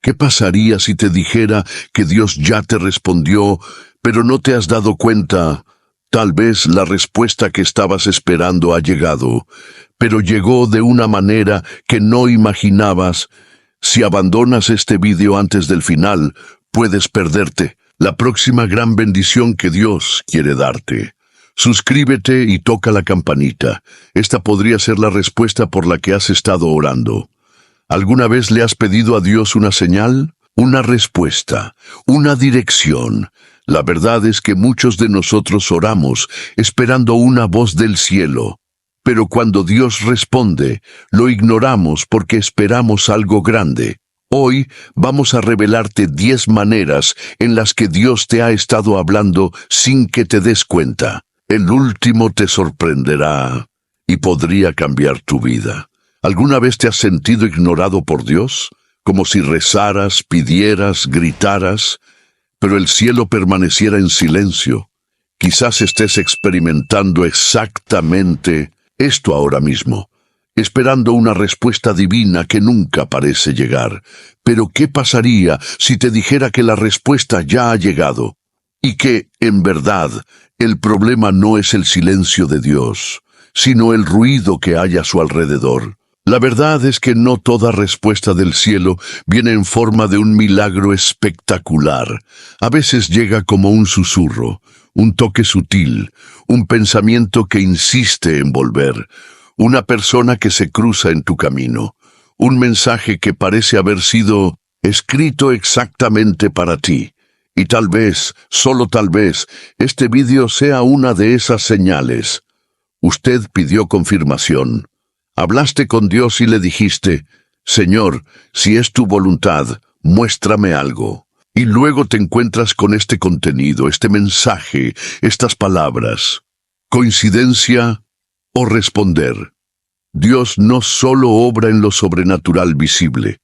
¿Qué pasaría si te dijera que Dios ya te respondió, pero no te has dado cuenta? Tal vez la respuesta que estabas esperando ha llegado, pero llegó de una manera que no imaginabas. Si abandonas este vídeo antes del final, puedes perderte la próxima gran bendición que Dios quiere darte. Suscríbete y toca la campanita. Esta podría ser la respuesta por la que has estado orando. ¿Alguna vez le has pedido a Dios una señal, una respuesta, una dirección? La verdad es que muchos de nosotros oramos esperando una voz del cielo, pero cuando Dios responde, lo ignoramos porque esperamos algo grande. Hoy vamos a revelarte 10 maneras en las que Dios te ha estado hablando sin que te des cuenta. El último te sorprenderá y podría cambiar tu vida. ¿Alguna vez te has sentido ignorado por Dios? Como si rezaras, pidieras, gritaras, pero el cielo permaneciera en silencio. Quizás estés experimentando exactamente esto ahora mismo, esperando una respuesta divina que nunca parece llegar. Pero ¿qué pasaría si te dijera que la respuesta ya ha llegado? Y que, en verdad, el problema no es el silencio de Dios, sino el ruido que hay a su alrededor. La verdad es que no toda respuesta del cielo viene en forma de un milagro espectacular. A veces llega como un susurro, un toque sutil, un pensamiento que insiste en volver, una persona que se cruza en tu camino, un mensaje que parece haber sido escrito exactamente para ti. Y tal vez, solo tal vez, este vídeo sea una de esas señales. Usted pidió confirmación. Hablaste con Dios y le dijiste, Señor, si es tu voluntad, muéstrame algo. Y luego te encuentras con este contenido, este mensaje, estas palabras. ¿Coincidencia o responder? Dios no solo obra en lo sobrenatural visible,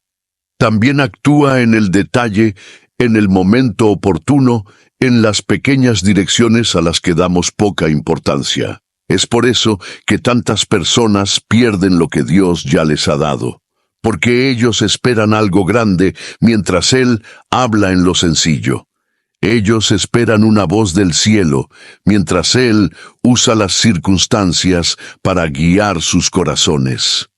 también actúa en el detalle, en el momento oportuno, en las pequeñas direcciones a las que damos poca importancia. Es por eso que tantas personas pierden lo que Dios ya les ha dado, porque ellos esperan algo grande mientras Él habla en lo sencillo. Ellos esperan una voz del cielo, mientras Él usa las circunstancias para guiar sus corazones.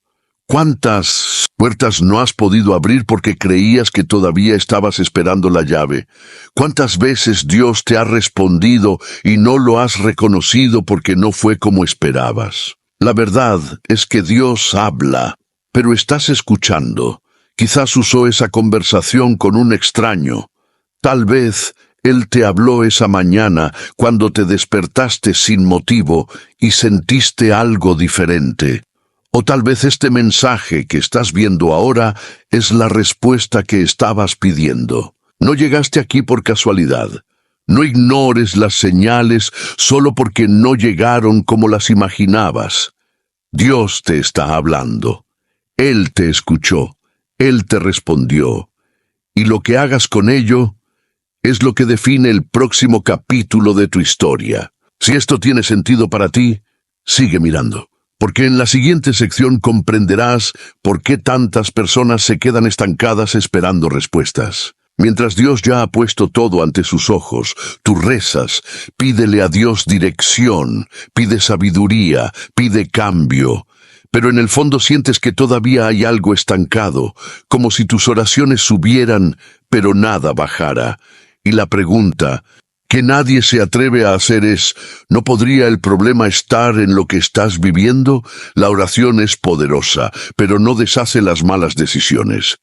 ¿Cuántas puertas no has podido abrir porque creías que todavía estabas esperando la llave? ¿Cuántas veces Dios te ha respondido y no lo has reconocido porque no fue como esperabas? La verdad es que Dios habla, pero estás escuchando. Quizás usó esa conversación con un extraño. Tal vez Él te habló esa mañana cuando te despertaste sin motivo y sentiste algo diferente. O tal vez este mensaje que estás viendo ahora es la respuesta que estabas pidiendo. No llegaste aquí por casualidad. No ignores las señales solo porque no llegaron como las imaginabas. Dios te está hablando. Él te escuchó. Él te respondió. Y lo que hagas con ello es lo que define el próximo capítulo de tu historia. Si esto tiene sentido para ti, sigue mirando. Porque en la siguiente sección comprenderás por qué tantas personas se quedan estancadas esperando respuestas. Mientras Dios ya ha puesto todo ante sus ojos, tú rezas, pídele a Dios dirección, pide sabiduría, pide cambio. Pero en el fondo sientes que todavía hay algo estancado, como si tus oraciones subieran, pero nada bajara. Y la pregunta que nadie se atreve a hacer es, ¿no podría el problema estar en lo que estás viviendo? La oración es poderosa, pero no deshace las malas decisiones.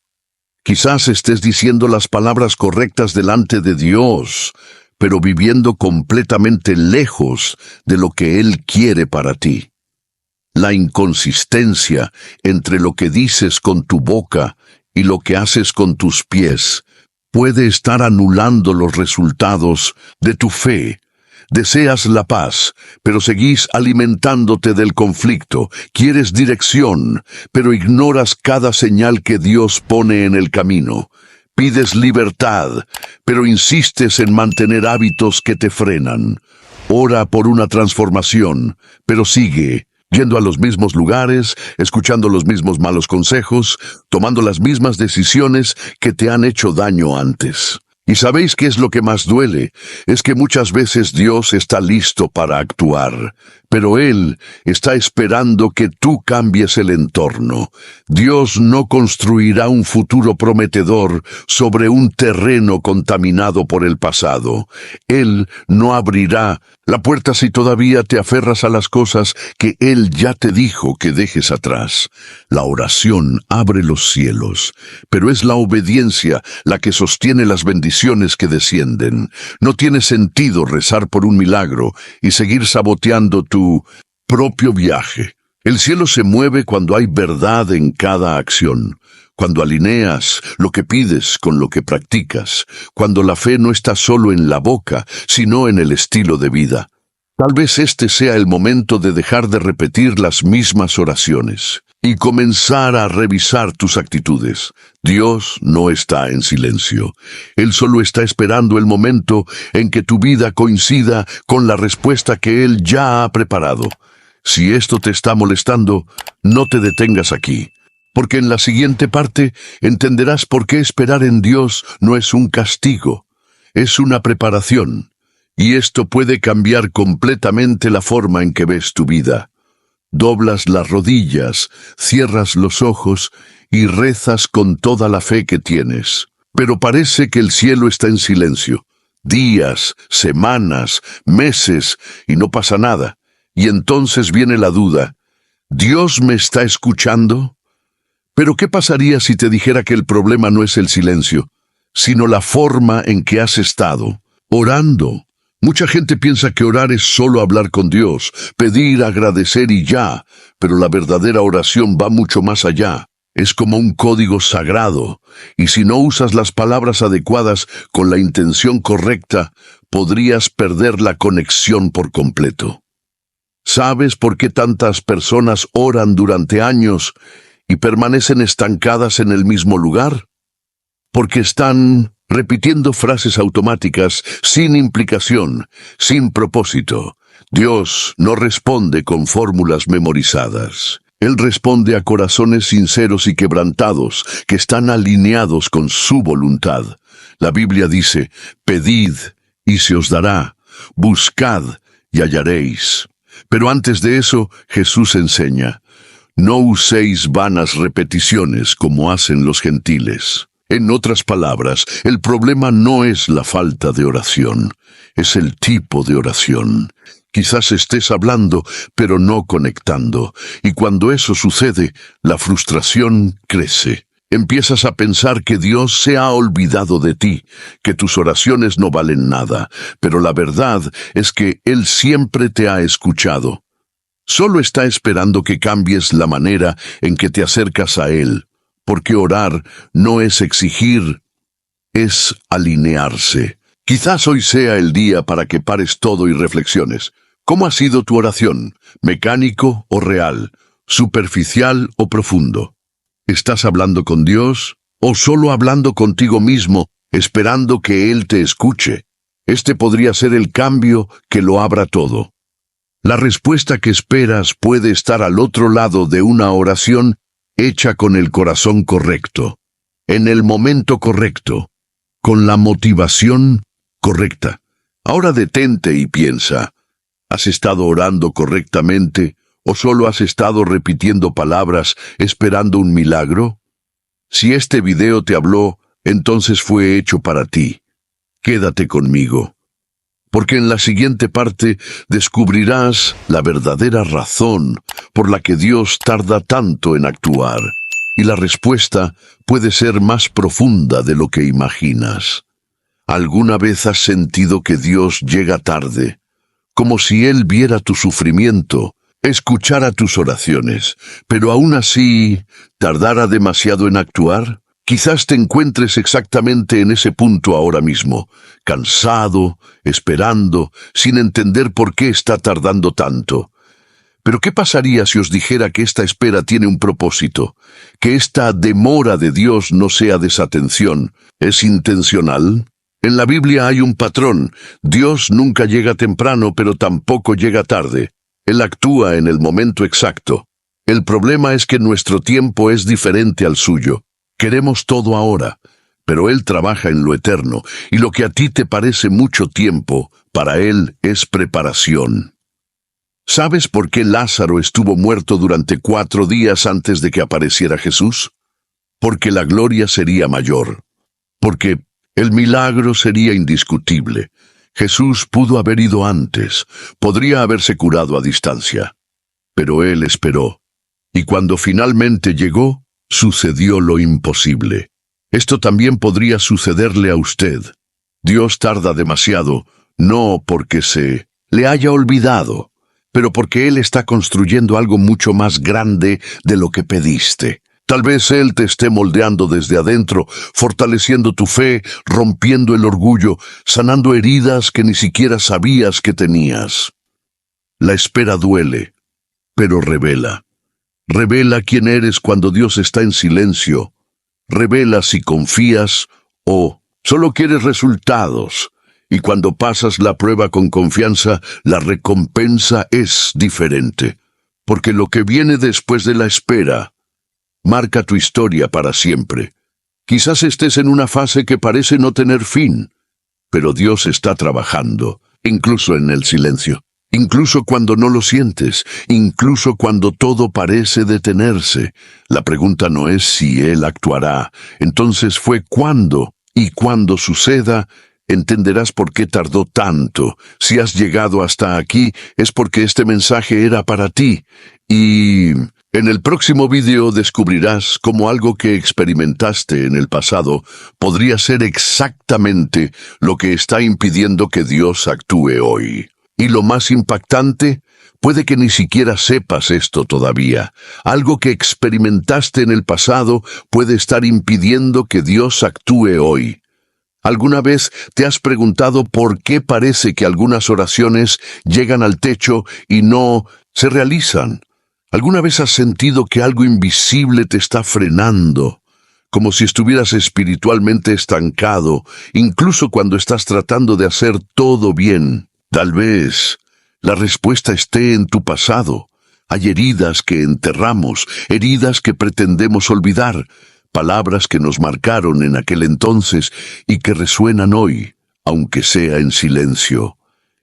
Quizás estés diciendo las palabras correctas delante de Dios, pero viviendo completamente lejos de lo que Él quiere para ti. La inconsistencia entre lo que dices con tu boca y lo que haces con tus pies puede estar anulando los resultados de tu fe. Deseas la paz, pero seguís alimentándote del conflicto. Quieres dirección, pero ignoras cada señal que Dios pone en el camino. Pides libertad, pero insistes en mantener hábitos que te frenan. Ora por una transformación, pero sigue yendo a los mismos lugares, escuchando los mismos malos consejos, tomando las mismas decisiones que te han hecho daño antes. ¿Y sabéis qué es lo que más duele? Es que muchas veces Dios está listo para actuar, pero Él está esperando que tú cambies el entorno. Dios no construirá un futuro prometedor sobre un terreno contaminado por el pasado. Él no abrirá la puerta si todavía te aferras a las cosas que Él ya te dijo que dejes atrás. La oración abre los cielos, pero es la obediencia la que sostiene las bendiciones que descienden. No tiene sentido rezar por un milagro y seguir saboteando tu propio viaje. El cielo se mueve cuando hay verdad en cada acción, cuando alineas lo que pides con lo que practicas, cuando la fe no está solo en la boca, sino en el estilo de vida. Tal vez este sea el momento de dejar de repetir las mismas oraciones y comenzar a revisar tus actitudes. Dios no está en silencio. Él solo está esperando el momento en que tu vida coincida con la respuesta que Él ya ha preparado. Si esto te está molestando, no te detengas aquí, porque en la siguiente parte entenderás por qué esperar en Dios no es un castigo, es una preparación. Y esto puede cambiar completamente la forma en que ves tu vida. Doblas las rodillas, cierras los ojos y rezas con toda la fe que tienes. Pero parece que el cielo está en silencio. Días, semanas, meses, y no pasa nada. Y entonces viene la duda. ¿Dios me está escuchando? Pero ¿qué pasaría si te dijera que el problema no es el silencio, sino la forma en que has estado orando? Mucha gente piensa que orar es solo hablar con Dios, pedir, agradecer y ya, pero la verdadera oración va mucho más allá. Es como un código sagrado, y si no usas las palabras adecuadas con la intención correcta, podrías perder la conexión por completo. ¿Sabes por qué tantas personas oran durante años y permanecen estancadas en el mismo lugar? Porque están repitiendo frases automáticas sin implicación, sin propósito. Dios no responde con fórmulas memorizadas. Él responde a corazones sinceros y quebrantados que están alineados con su voluntad. La Biblia dice, pedid y se os dará, buscad y hallaréis. Pero antes de eso, Jesús enseña, no uséis vanas repeticiones como hacen los gentiles. En otras palabras, el problema no es la falta de oración, es el tipo de oración. Quizás estés hablando, pero no conectando, y cuando eso sucede, la frustración crece. Empiezas a pensar que Dios se ha olvidado de ti, que tus oraciones no valen nada, pero la verdad es que Él siempre te ha escuchado. Solo está esperando que cambies la manera en que te acercas a Él. Porque orar no es exigir, es alinearse. Quizás hoy sea el día para que pares todo y reflexiones. ¿Cómo ha sido tu oración? ¿Mecánico o real? ¿Superficial o profundo? ¿Estás hablando con Dios o solo hablando contigo mismo, esperando que Él te escuche? Este podría ser el cambio que lo abra todo. La respuesta que esperas puede estar al otro lado de una oración hecha con el corazón correcto, en el momento correcto, con la motivación correcta. Ahora detente y piensa, ¿has estado orando correctamente o solo has estado repitiendo palabras esperando un milagro? Si este video te habló, entonces fue hecho para ti. Quédate conmigo, porque en la siguiente parte descubrirás la verdadera razón por la que Dios tarda tanto en actuar, y la respuesta puede ser más profunda de lo que imaginas. ¿Alguna vez has sentido que Dios llega tarde, como si Él viera tu sufrimiento, escuchara tus oraciones, pero aún así tardara demasiado en actuar? Quizás te encuentres exactamente en ese punto ahora mismo, cansado, esperando, sin entender por qué está tardando tanto. Pero ¿qué pasaría si os dijera que esta espera tiene un propósito? Que esta demora de Dios no sea desatención, ¿es intencional? En la Biblia hay un patrón. Dios nunca llega temprano, pero tampoco llega tarde. Él actúa en el momento exacto. El problema es que nuestro tiempo es diferente al suyo. Queremos todo ahora, pero Él trabaja en lo eterno, y lo que a ti te parece mucho tiempo, para Él es preparación. ¿Sabes por qué Lázaro estuvo muerto durante 4 días antes de que apareciera Jesús? Porque la gloria sería mayor. Porque el milagro sería indiscutible. Jesús pudo haber ido antes, podría haberse curado a distancia. Pero Él esperó. Y cuando finalmente llegó, sucedió lo imposible. Esto también podría sucederle a usted. Dios tarda demasiado, no porque se le haya olvidado, pero porque Él está construyendo algo mucho más grande de lo que pediste. Tal vez Él te esté moldeando desde adentro, fortaleciendo tu fe, rompiendo el orgullo, sanando heridas que ni siquiera sabías que tenías. La espera duele, pero revela. Revela quién eres cuando Dios está en silencio. Revela si confías o solo quieres resultados. Y cuando pasas la prueba con confianza, la recompensa es diferente. Porque lo que viene después de la espera marca tu historia para siempre. Quizás estés en una fase que parece no tener fin, pero Dios está trabajando, incluso en el silencio. Incluso cuando no lo sientes, incluso cuando todo parece detenerse. La pregunta no es si Él actuará, entonces fue cuándo, y cuando suceda, entenderás por qué tardó tanto. Si has llegado hasta aquí, es porque este mensaje era para ti. Y en el próximo video descubrirás cómo algo que experimentaste en el pasado podría ser exactamente lo que está impidiendo que Dios actúe hoy. Y lo más impactante, puede que ni siquiera sepas esto todavía. Algo que experimentaste en el pasado puede estar impidiendo que Dios actúe hoy. ¿Alguna vez te has preguntado por qué parece que algunas oraciones llegan al techo y no se realizan? ¿Alguna vez has sentido que algo invisible te está frenando? Como si estuvieras espiritualmente estancado, incluso cuando estás tratando de hacer todo bien. Tal vez la respuesta esté en tu pasado. Hay heridas que enterramos, heridas que pretendemos olvidar, palabras que nos marcaron en aquel entonces y que resuenan hoy, aunque sea en silencio.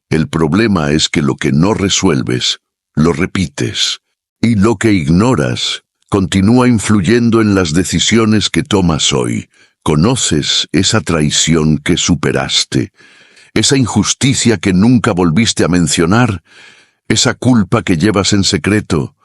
El problema es que lo que no resuelves, lo repites, y lo que ignoras continúa influyendo en las decisiones que tomas hoy. ¿Conoces esa traición que superaste? Esa injusticia que nunca volviste a mencionar, esa culpa que llevas en secreto.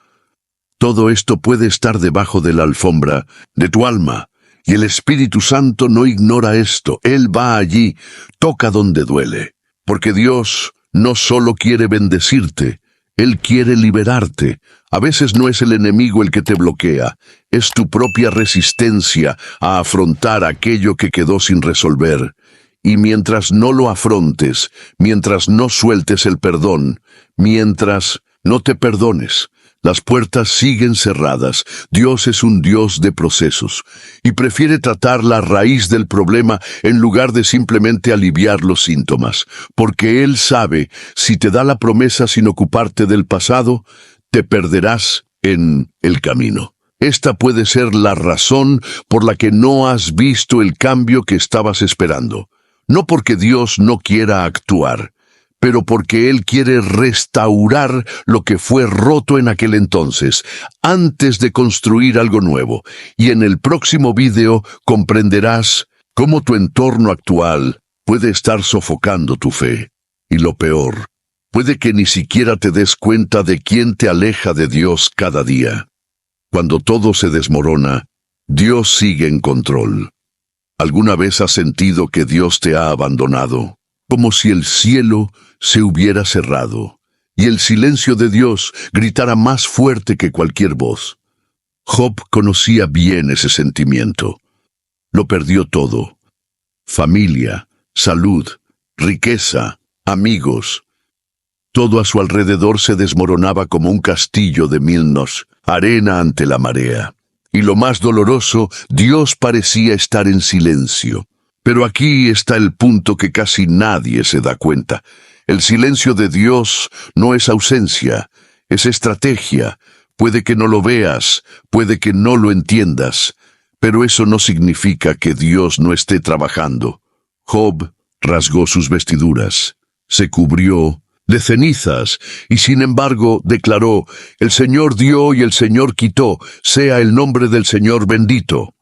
Todo esto puede estar debajo de la alfombra de tu alma, y el Espíritu Santo no ignora esto. Él va allí, toca donde duele, porque Dios no solo quiere bendecirte, Él quiere liberarte. A veces no es el enemigo el que te bloquea, es tu propia resistencia a afrontar aquello que quedó sin resolver. Y mientras no lo afrontes, mientras no sueltes el perdón, mientras no te perdones, las puertas siguen cerradas. Dios es un Dios de procesos y prefiere tratar la raíz del problema en lugar de simplemente aliviar los síntomas, porque Él sabe, si te da la promesa sin ocuparte del pasado, te perderás en el camino. Esta puede ser la razón por la que no has visto el cambio que estabas esperando. No porque Dios no quiera actuar, pero porque Él quiere restaurar lo que fue roto en aquel entonces, antes de construir algo nuevo. Y en el próximo video comprenderás cómo tu entorno actual puede estar sofocando tu fe. Y lo peor, puede que ni siquiera te des cuenta de quién te aleja de Dios cada día. Cuando todo se desmorona, Dios sigue en control. ¿Alguna vez has sentido que Dios te ha abandonado? Como si el cielo se hubiera cerrado y el silencio de Dios gritara más fuerte que cualquier voz. Job conocía bien ese sentimiento. Lo perdió todo: familia, salud, riqueza, amigos. Todo a su alrededor se desmoronaba como un castillo de Milnos, arena ante la marea. Y lo más doloroso, Dios parecía estar en silencio. Pero aquí está el punto que casi nadie se da cuenta. El silencio de Dios no es ausencia, Es estrategia. Puede que no lo veas, puede que no lo entiendas, pero eso no significa que Dios no esté trabajando. Job rasgó sus vestiduras, se cubrió de cenizas, y sin embargo declaró: el Señor dio y el Señor quitó, sea el nombre del Señor bendito.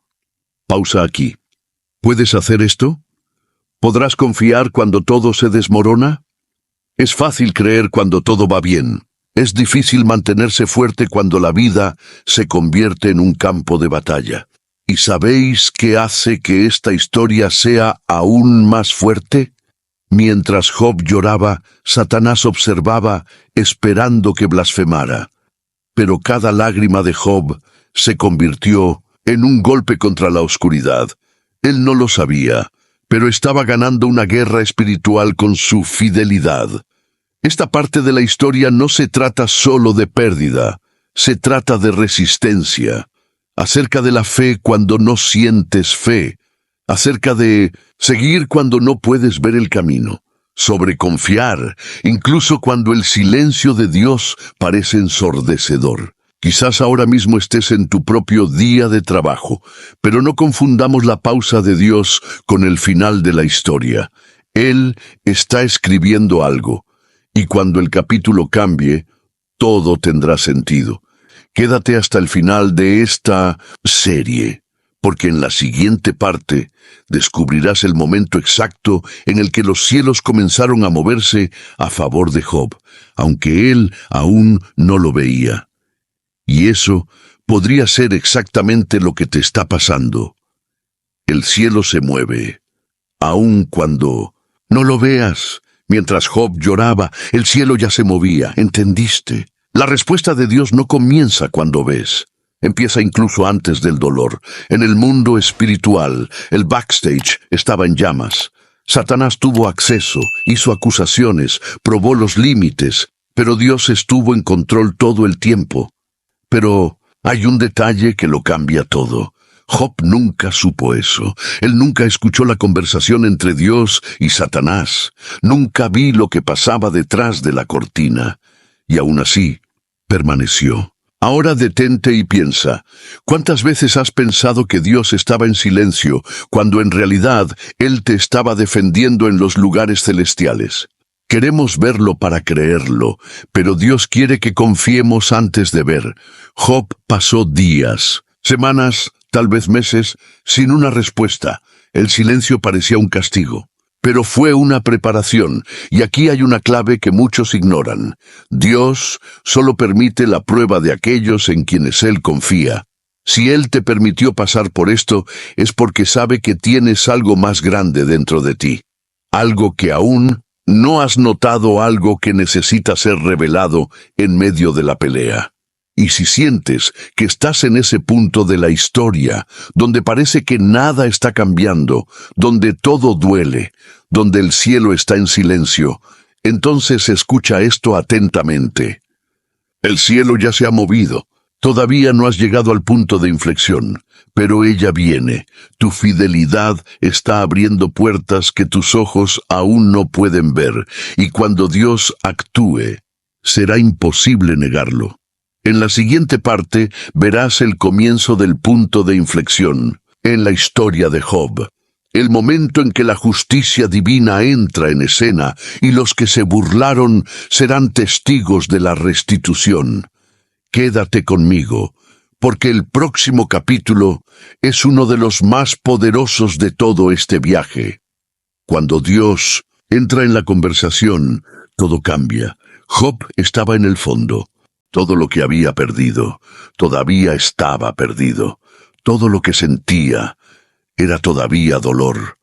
Pausa aquí. ¿Puedes hacer esto? ¿Podrás confiar cuando todo se desmorona? Es fácil creer cuando todo va bien. Es difícil mantenerse fuerte cuando la vida se convierte en un campo de batalla. ¿Y sabéis qué hace que esta historia sea aún más fuerte? Mientras Job lloraba, Satanás observaba, esperando que blasfemara. Pero cada lágrima de Job se convirtió en un golpe contra la oscuridad. Él no lo sabía, pero estaba ganando una guerra espiritual con su fidelidad. Esta parte de la historia no se trata solo de pérdida, se trata de resistencia, acerca de la fe cuando no sientes fe, acerca de seguir cuando no puedes ver el camino, sobre confiar, incluso cuando el silencio de Dios parece ensordecedor. Quizás ahora mismo estés en tu propio día de trabajo, pero no confundamos la pausa de Dios con el final de la historia. Él está escribiendo algo. Y cuando el capítulo cambie, todo tendrá sentido. Quédate hasta el final de esta serie, porque en la siguiente parte descubrirás el momento exacto en el que los cielos comenzaron a moverse a favor de Job, aunque él aún no lo veía. Y eso podría ser exactamente lo que te está pasando. El cielo se mueve, aun cuando no lo veas. Mientras Job lloraba, el cielo ya se movía, ¿entendiste? La respuesta de Dios no comienza cuando ves. Empieza incluso antes del dolor. En el mundo espiritual, el backstage estaba en llamas. Satanás tuvo acceso, hizo acusaciones, probó los límites, pero Dios estuvo en control todo el tiempo. Pero hay un detalle que lo cambia todo. Job nunca supo eso. Él nunca escuchó la conversación entre Dios y Satanás. Nunca vi lo que pasaba detrás de la cortina. Y aún así, permaneció. Ahora detente y piensa. ¿Cuántas veces has pensado que Dios estaba en silencio, cuando en realidad Él te estaba defendiendo en los lugares celestiales? Queremos verlo para creerlo, pero Dios quiere que confiemos antes de ver. Job pasó días, semanas, tal vez meses, sin una respuesta. El silencio parecía un castigo. Pero fue una preparación, y aquí hay una clave que muchos ignoran. Dios solo permite la prueba de aquellos en quienes Él confía. Si Él te permitió pasar por esto, es porque sabe que tienes algo más grande dentro de ti. Algo que aún no has notado, algo que necesita ser revelado en medio de la pelea. Y si sientes que estás en ese punto de la historia, donde parece que nada está cambiando, donde todo duele, donde el cielo está en silencio, entonces escucha esto atentamente. El cielo ya se ha movido. Todavía no has llegado al punto de inflexión, pero ella viene. Tu fidelidad está abriendo puertas que tus ojos aún no pueden ver, y cuando Dios actúe, será imposible negarlo. En la siguiente parte verás el comienzo del punto de inflexión en la historia de Job, el momento en que la justicia divina entra en escena y los que se burlaron serán testigos de la restitución. Quédate conmigo, porque el próximo capítulo es uno de los más poderosos de todo este viaje. Cuando Dios entra en la conversación, todo cambia. Job estaba en el fondo. Todo lo que había perdido, todavía estaba perdido. Todo lo que sentía era todavía dolor.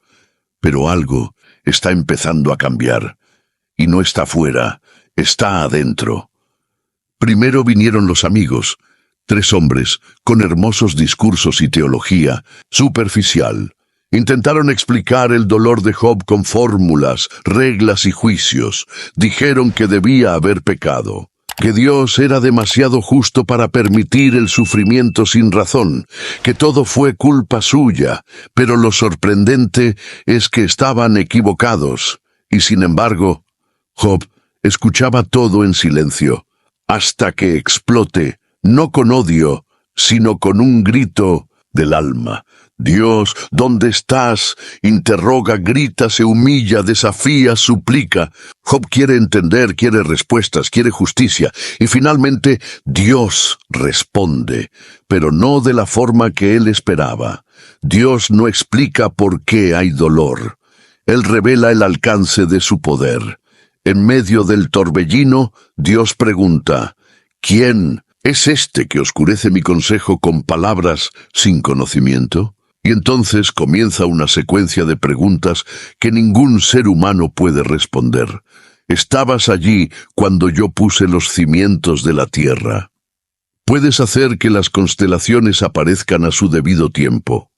Pero algo está empezando a cambiar. Y no está afuera, está adentro. Primero vinieron los amigos, 3 hombres con hermosos discursos y teología superficial. Intentaron explicar el dolor de Job con fórmulas, reglas y juicios. Dijeron que debía haber pecado, que Dios era demasiado justo para permitir el sufrimiento sin razón, que todo fue culpa suya, pero lo sorprendente es que estaban equivocados, y sin embargo, Job escuchaba todo en silencio. hasta que explote, no con odio, sino con un grito del alma. Dios, ¿dónde estás? Interroga, grita, se humilla, desafía, suplica. Job quiere entender, quiere respuestas, quiere justicia. Y finalmente, Dios responde, pero no de la forma que él esperaba. Dios no explica por qué hay dolor. Él revela el alcance de su poder. En medio del torbellino, Dios pregunta, ¿quién es este que oscurece mi consejo con palabras sin conocimiento? Y entonces comienza una secuencia de preguntas que ningún ser humano puede responder. ¿Estabas allí cuando yo puse los cimientos de la tierra? Puedes hacer que las constelaciones aparezcan a su debido tiempo.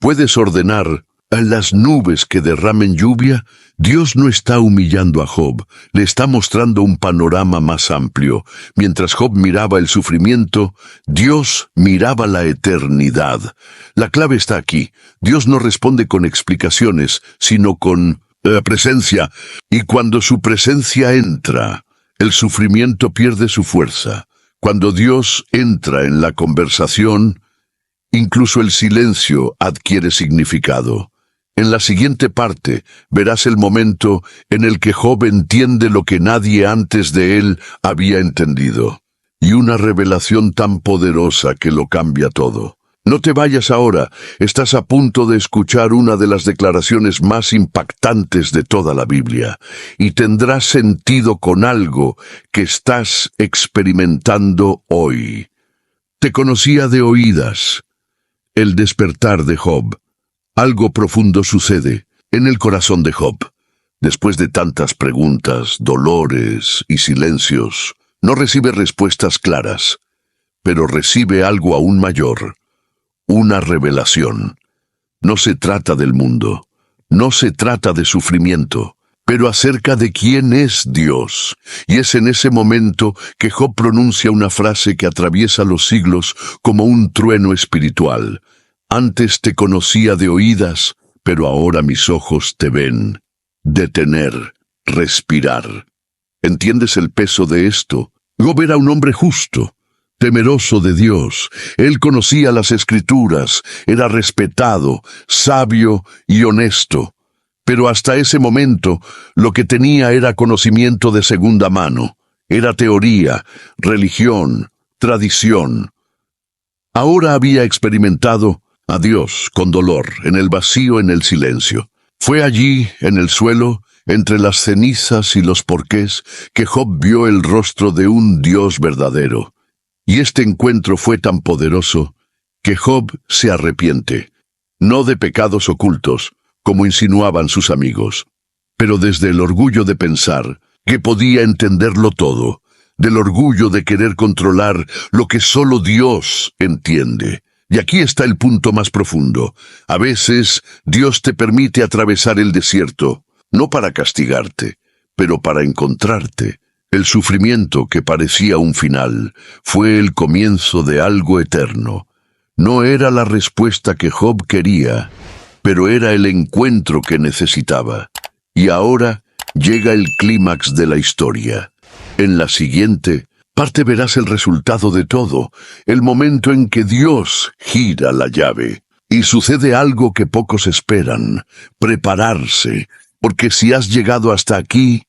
Puedes ordenar a las nubes que derramen lluvia. Dios no está humillando a Job, le está mostrando un panorama más amplio. Mientras Job miraba el sufrimiento, Dios miraba la eternidad. La clave está aquí. Dios no responde con explicaciones, sino con presencia. Y cuando su presencia entra, el sufrimiento pierde su fuerza. Cuando Dios entra en la conversación, incluso el silencio adquiere significado. En la siguiente parte verás el momento en el que Job entiende lo que nadie antes de él había entendido, y una revelación tan poderosa que lo cambia todo. No te vayas ahora, estás a punto de escuchar una de las declaraciones más impactantes de toda la Biblia, y tendrá sentido con algo que estás experimentando hoy. Te conocía de oídas. El despertar de Job. Algo profundo sucede en el corazón de Job. Después de tantas preguntas, dolores y silencios, no recibe respuestas claras, pero recibe algo aún mayor, una revelación. No se trata del mundo, no se trata de sufrimiento, pero acerca de quién es Dios. Y es en ese momento que Job pronuncia una frase que atraviesa los siglos como un trueno espiritual. Antes te conocía de oídas, pero ahora mis ojos te ven. Detener, respirar. ¿Entiendes el peso de esto? Job era un hombre justo, temeroso de Dios. Él conocía las Escrituras, era respetado, sabio y honesto. Pero hasta ese momento, lo que tenía era conocimiento de segunda mano. Era teoría, religión, tradición. Ahora había experimentado a Dios con dolor, en el vacío, en el silencio. Fue allí, en el suelo, entre las cenizas y los porqués, que Job vio el rostro de un Dios verdadero. Y este encuentro fue tan poderoso que Job se arrepiente, no de pecados ocultos, como insinuaban sus amigos, pero desde el orgullo de pensar que podía entenderlo todo, del orgullo de querer controlar lo que solo Dios entiende. Y aquí está el punto más profundo. A veces Dios te permite atravesar el desierto, no para castigarte, pero para encontrarte. El sufrimiento que parecía un final fue el comienzo de algo eterno. No era la respuesta que Job quería, pero era el encuentro que necesitaba. Y ahora llega el clímax de la historia. En la siguiente parte verás el resultado de todo, el momento en que Dios gira la llave. Y sucede algo que pocos esperan, prepararse, porque si has llegado hasta aquí,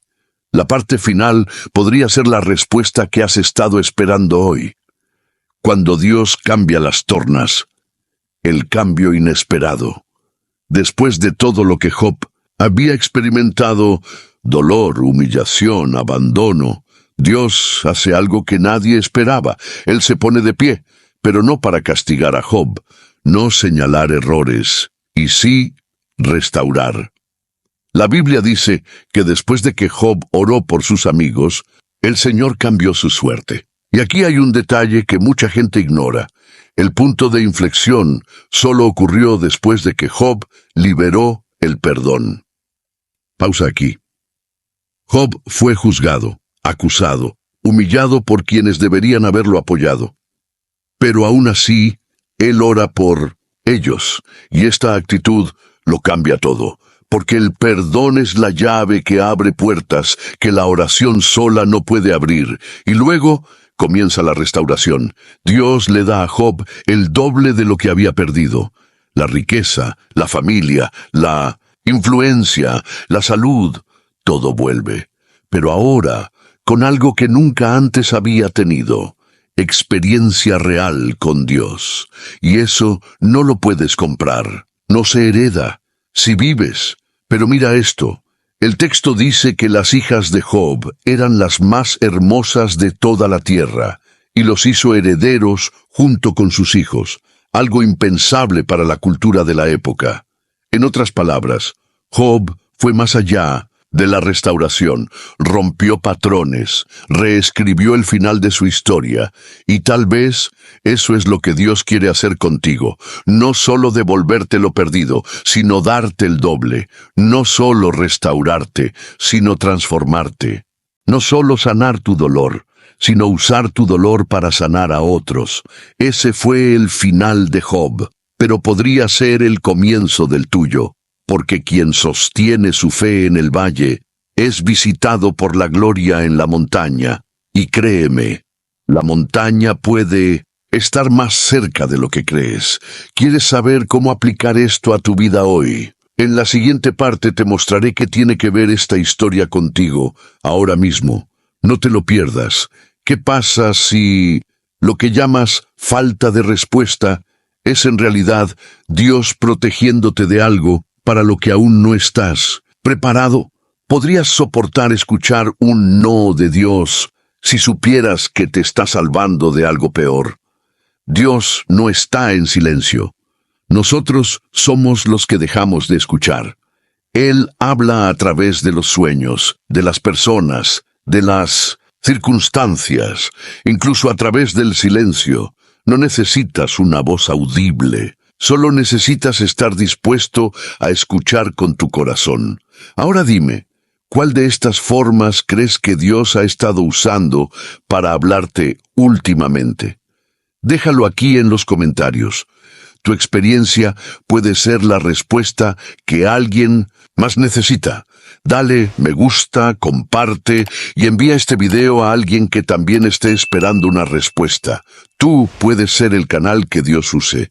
la parte final podría ser la respuesta que has estado esperando hoy. Cuando Dios cambia las tornas, el cambio inesperado. Después de todo lo que Job había experimentado, dolor, humillación, abandono, Dios hace algo que nadie esperaba. Él se pone de pie, pero no para castigar a Job, no señalar errores, y sí restaurar. La Biblia dice que después de que Job oró por sus amigos, el Señor cambió su suerte. Y aquí hay un detalle que mucha gente ignora. El punto de inflexión solo ocurrió después de que Job liberó el perdón. Pausa aquí. Job fue juzgado, acusado, humillado por quienes deberían haberlo apoyado. Pero aún así, él ora por ellos, y esta actitud lo cambia todo. porque el perdón es la llave que abre puertas que la oración sola no puede abrir. Y luego comienza la restauración. Dios le da a Job el doble de lo que había perdido. La riqueza, la familia, la influencia, la salud, todo vuelve. Pero ahora, con algo que nunca antes había tenido: experiencia real con Dios. Y eso no lo puedes comprar, no se hereda, si vives. Pero mira esto, el texto dice que las hijas de Job eran las más hermosas de toda la tierra, y los hizo herederos junto con sus hijos, algo impensable para la cultura de la época. En otras palabras, Job fue más allá de la restauración, rompió patrones, reescribió el final de su historia, y tal vez eso es lo que Dios quiere hacer contigo: no solo devolverte lo perdido, sino darte el doble; no solo restaurarte, sino transformarte; no solo sanar tu dolor, sino usar tu dolor para sanar a otros. Ese fue el final de Job, pero podría ser el comienzo del tuyo. Porque quien sostiene su fe en el valle es visitado por la gloria en la montaña. Y créeme, la montaña puede estar más cerca de lo que crees. ¿Quieres saber cómo aplicar esto a tu vida hoy? En la siguiente parte te mostraré qué tiene que ver esta historia contigo ahora mismo. No te lo pierdas. ¿Qué pasa si lo que llamas falta de respuesta es en realidad Dios protegiéndote de algo para lo que aún no estás preparado? ¿Podrías soportar escuchar un no de Dios si supieras que te está salvando de algo peor? Dios no está en silencio. Nosotros somos los que dejamos de escuchar. Él habla a través de los sueños, de las personas, de las circunstancias, incluso a través del silencio. No necesitas una voz audible. Solo necesitas estar dispuesto a escuchar con tu corazón. Ahora dime, ¿cuál de estas formas crees que Dios ha estado usando para hablarte últimamente? Déjalo aquí en los comentarios. Tu experiencia puede ser la respuesta que alguien más necesita. Dale me gusta, comparte y envía este video a alguien que también esté esperando una respuesta. Tú puedes ser el canal que Dios use.